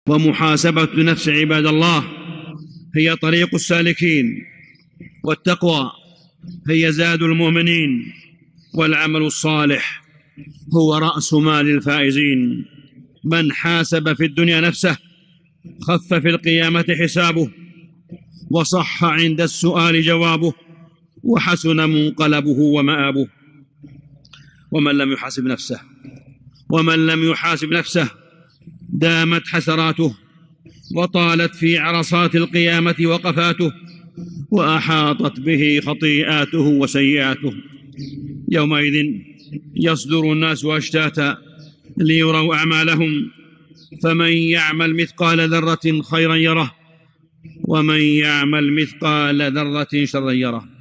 ومحاسبة النفس عباد الله هي طريق السالكين، والتقوى هي زاد المؤمنين، والعمل الصالح هو رأس مال الفائزين. من حاسب في الدنيا نفسه خف في القيامة حسابه، وصح عند السؤال جوابه، وحسن منقلبه ومآبه. ومن لم يحاسب نفسه دامت حسراته، وطالت في عرصات القيامة وقفاته، وأحاطت به خطيئاته وسيئاته. يومئذ يصدر الناس أشتاتا ليروا أعمالهم، فمن يعمل مثقال ذرة خيرا يره، ومن يعمل مثقال ذرة شرا يره.